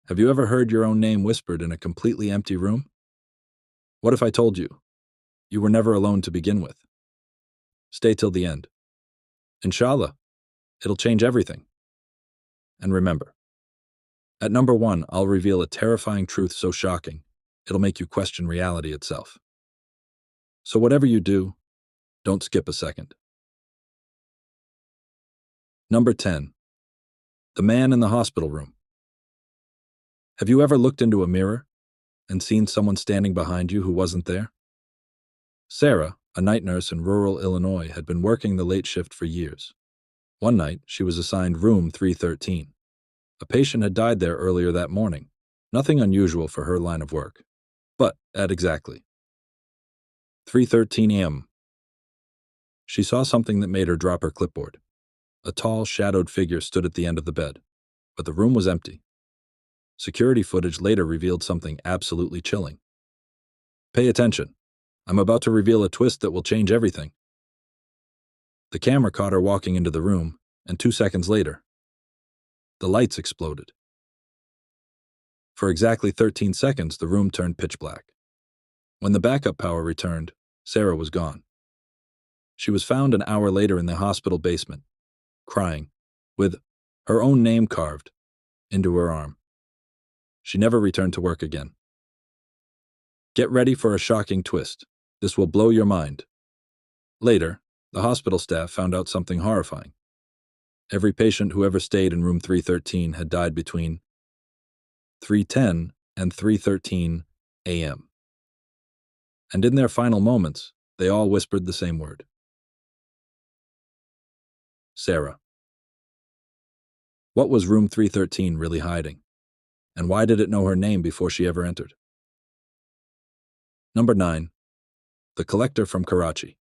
Have you ever heard your own name whispered in a completely empty room? What if I told you you were never alone to begin with? Stay till the end. Inshallah, it'll change everything. And remember, at number 1, I'll reveal a terrifying truth so shocking, it'll make you question reality itself. So whatever you do, don't skip a second. Number 10. The man in the hospital room. Have you ever looked into a mirror and seen someone standing behind you who wasn't there? Sarah, a night nurse in rural Illinois, had been working the late shift for years. One night, she was assigned room 313. A patient had died there earlier that morning, nothing unusual for her line of work. But at exactly 3:13 a.m., she saw something that made her drop her clipboard. A tall, shadowed figure stood at the end of the bed, but the room was empty. Security footage later revealed something absolutely chilling. Pay attention. I'm about to reveal a twist that will change everything. The camera caught her walking into the room, and 2 seconds later, the lights exploded. For exactly 13 seconds, the room turned pitch black. When the backup power returned, Sarah was gone. She was found an hour later in the hospital basement, crying, with her own name carved into her arm. She never returned to work again. Get ready for a shocking twist. This will blow your mind. Later, the hospital staff found out something horrifying. Every patient who ever stayed in room 313 had died between 3:10 and 3:13 a.m. And in their final moments, they all whispered the same word. Sarah. What was room 313 really hiding? And why did it know her name before she ever entered? Number 9. The Collector from Karachi.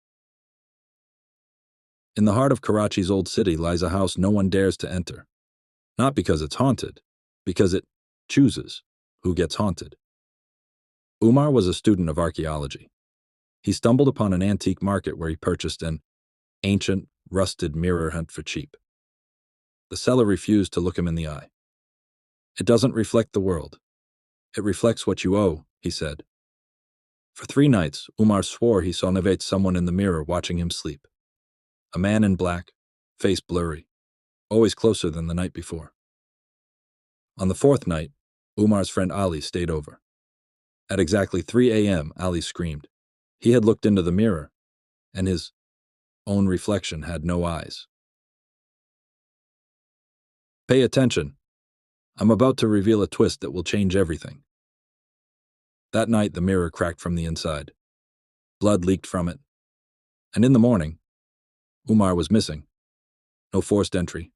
In the heart of Karachi's old city lies a house no one dares to enter. Not because it's haunted, because it chooses who gets haunted. Umar was a student of archaeology. He stumbled upon an antique market where he purchased an ancient, rusted mirror hunt for cheap. The seller refused to look him in the eye. It doesn't reflect the world. It reflects what you owe, he said. For 3 nights, Umar swore he saw someone in the mirror watching him sleep. A man in black, face blurry, always closer than the night before. On the 4th night, Umar's friend Ali stayed over. At exactly 3 a.m., Ali screamed. He had looked into the mirror, and his own reflection had no eyes. Pay attention. I'm about to reveal a twist that will change everything. That night, the mirror cracked from the inside. Blood leaked from it. And in the morning, Umar was missing. No forced entry.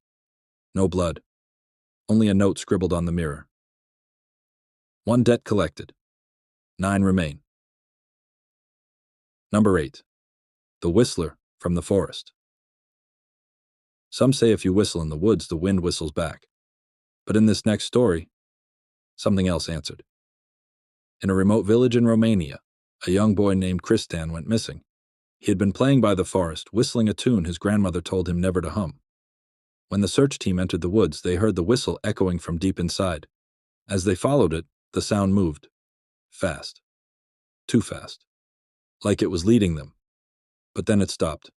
No blood. Only a note scribbled on the mirror. 1 debt collected. 9 remain. Number 8. The Whistler from the Forest. Some say if you whistle in the woods, the wind whistles back. But in this next story, something else answered. In a remote village in Romania, a young boy named Tristan went missing. He had been playing by the forest, whistling a tune his grandmother told him never to hum. When the search team entered the woods, they heard the whistle echoing from deep inside. As they followed it, the sound moved. Fast. Too fast. Like it was leading them. But then it stopped.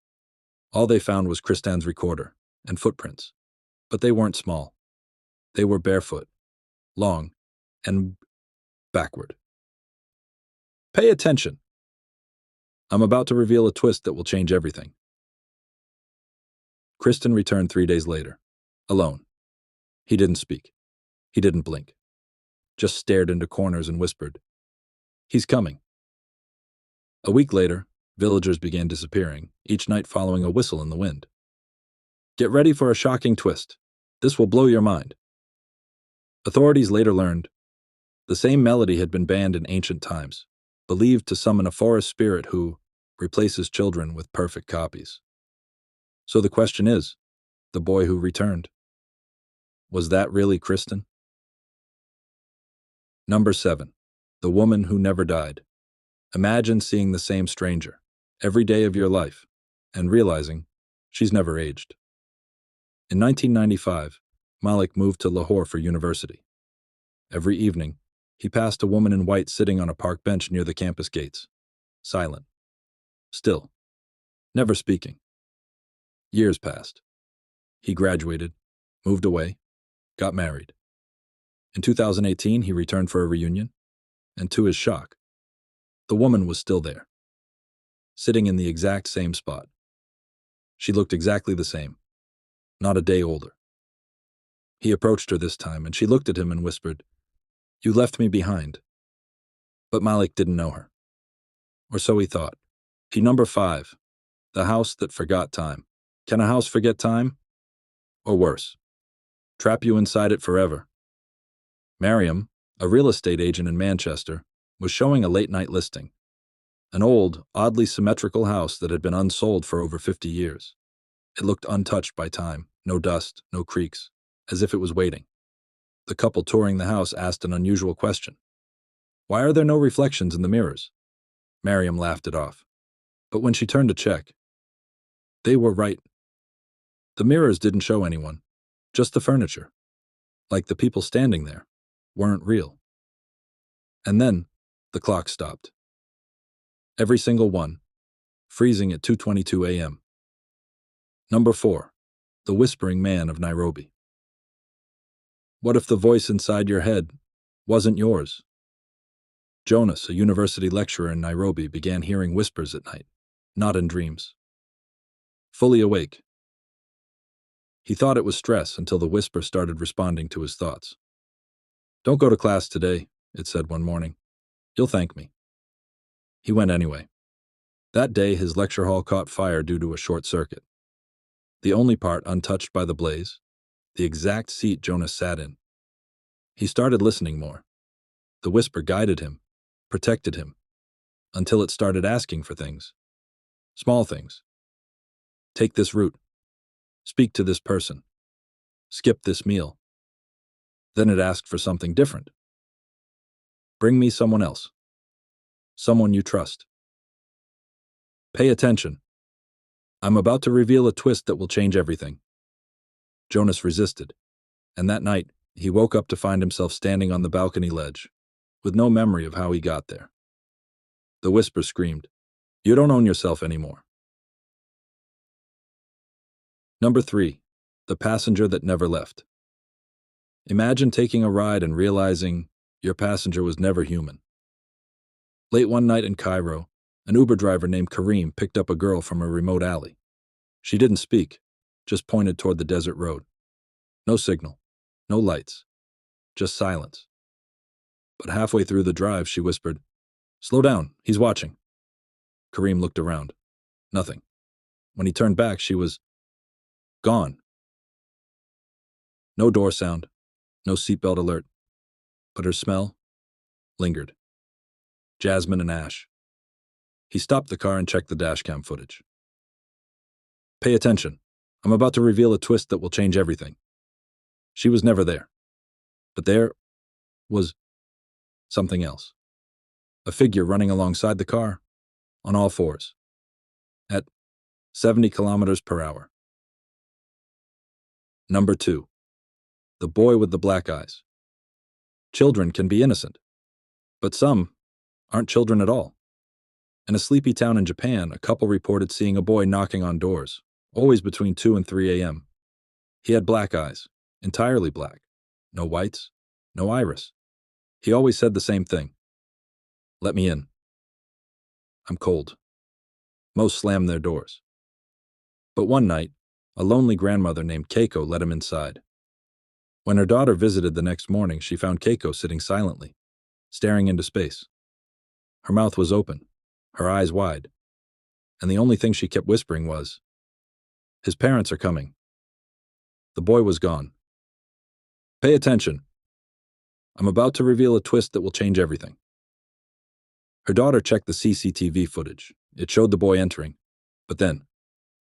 All they found was Tristan's recorder and footprints. But they weren't small. They were barefoot, long, and backward. Pay attention. I'm about to reveal a twist that will change everything. Tristan returned 3 days later, alone. He didn't speak. He didn't blink. Just stared into corners and whispered, "He's coming." A week later, villagers began disappearing, each night following a whistle in the wind. Get ready for a shocking twist. This will blow your mind. Authorities later learned the same melody had been banned in ancient times, believed to summon a forest spirit who replaces children with perfect copies. So the question is, the boy who returned, was that really Tristan? Number 7. The Woman Who Never Died. Imagine seeing the same stranger every day of your life and realizing she's never aged. In 1995, Malik moved to Lahore for university. Every evening, he passed a woman in white sitting on a park bench near the campus gates. Silent. Still. Never speaking. Years passed. He graduated, moved away, got married. In 2018, he returned for a reunion, and to his shock, the woman was still there, sitting in the exact same spot. She looked exactly the same, not a day older. He approached her this time, and she looked at him and whispered, "You left me behind." But Malik didn't know her. Or so he thought. Number 5, the house that forgot time. Can a house forget time? Or worse, trap you inside it forever? Miriam, a real estate agent in Manchester, was showing a late-night listing. An old, oddly symmetrical house that had been unsold for over 50 years. It looked untouched by time, no dust, no creaks, as if it was waiting. The couple touring the house asked an unusual question. "Why are there no reflections in the mirrors?" Miriam laughed it off. But when she turned to check, they were right. The mirrors didn't show anyone, just the furniture. Like the people standing there weren't real. And then the clock stopped. Every single one, freezing at 2:22 a.m. Number 4, the whispering man of Nairobi. What if the voice inside your head wasn't yours? Jonas, a university lecturer in Nairobi, began hearing whispers at night, not in dreams. Fully awake. He thought it was stress until the whisper started responding to his thoughts. "Don't go to class today," it said one morning. "You'll thank me." He went anyway. That day, his lecture hall caught fire due to a short circuit. The only part untouched by the blaze, the exact seat Jonas sat in. He started listening more. The whisper guided him, protected him, until it started asking for things. Small things. Take this route. Speak to this person. Skip this meal. Then it asked for something different. Bring me someone else. Someone you trust. Pay attention. I'm about to reveal a twist that will change everything. Jonas resisted, and that night, he woke up to find himself standing on the balcony ledge, with no memory of how he got there. The whisper screamed, "You don't own yourself anymore." Number 3, the passenger that never left. Imagine taking a ride and realizing your passenger was never human. Late one night in Cairo, an Uber driver named Kareem picked up a girl from a remote alley. She didn't speak, just pointed toward the desert road. No signal, no lights, just silence. But halfway through the drive, she whispered, "Slow down, he's watching." Kareem looked around. Nothing. When he turned back, she was gone. No door sound, no seatbelt alert, but her smell lingered. Jasmine and ash. He stopped the car and checked the dashcam footage. Pay attention. I'm about to reveal a twist that will change everything. She was never there. But there was something else. A figure running alongside the car, on all fours, at 70 kilometers per hour. Number 2, the boy with the black eyes. Children can be innocent, but some aren't children at all. In a sleepy town in Japan, a couple reported seeing a boy knocking on doors, always between 2 and 3 a.m. He had black eyes, entirely black, no whites, no iris. He always said the same thing. "Let me in. I'm cold." Most slammed their doors. But one night, a lonely grandmother named Keiko let him inside. When her daughter visited the next morning, she found Keiko sitting silently, staring into space. Her mouth was open, her eyes wide, and the only thing she kept whispering was, "His parents are coming." The boy was gone. Pay attention. I'm about to reveal a twist that will change everything. Her daughter checked the CCTV footage. It showed the boy entering, but then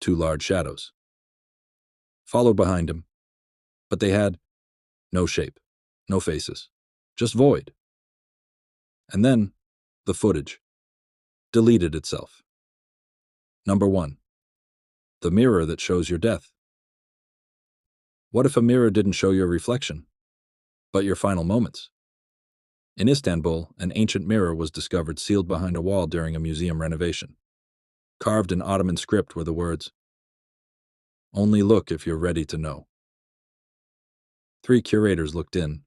2 large shadows followed behind him, but they had no shape, no faces, just void. And then the footage deleted itself. Number 1, the mirror that shows your death. What if a mirror didn't show your reflection, but your final moments? In Istanbul, an ancient mirror was discovered sealed behind a wall during a museum renovation. Carved in Ottoman script were the words, "Only look if you're ready to know." 3 curators looked in.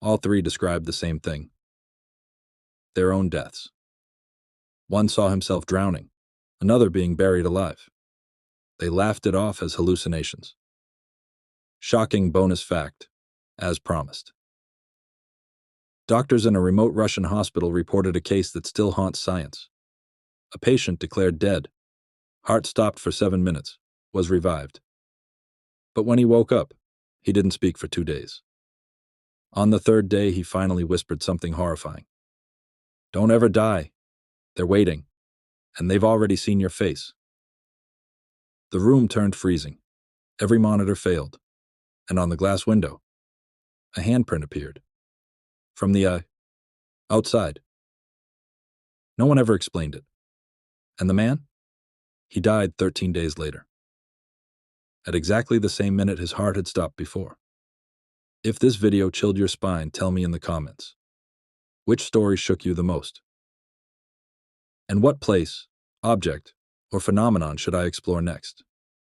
All 3 described the same thing: their own deaths. One saw himself drowning, another being buried alive. They laughed it off as hallucinations. Shocking bonus fact, as promised. Doctors in a remote Russian hospital reported a case that still haunts science. A patient declared dead. Heart stopped for 7 minutes, was revived. But when he woke up, he didn't speak for 2 days. On the 3rd day, he finally whispered something horrifying. "Don't ever die. They're waiting, and they've already seen your face." The room turned freezing. Every monitor failed, and on the glass window, a handprint appeared. From the outside. No one ever explained it. And the man? He died 13 days later. At exactly the same minute his heart had stopped before. If this video chilled your spine, tell me in the comments. Which story shook you the most? And what place, object, or phenomenon should I explore next?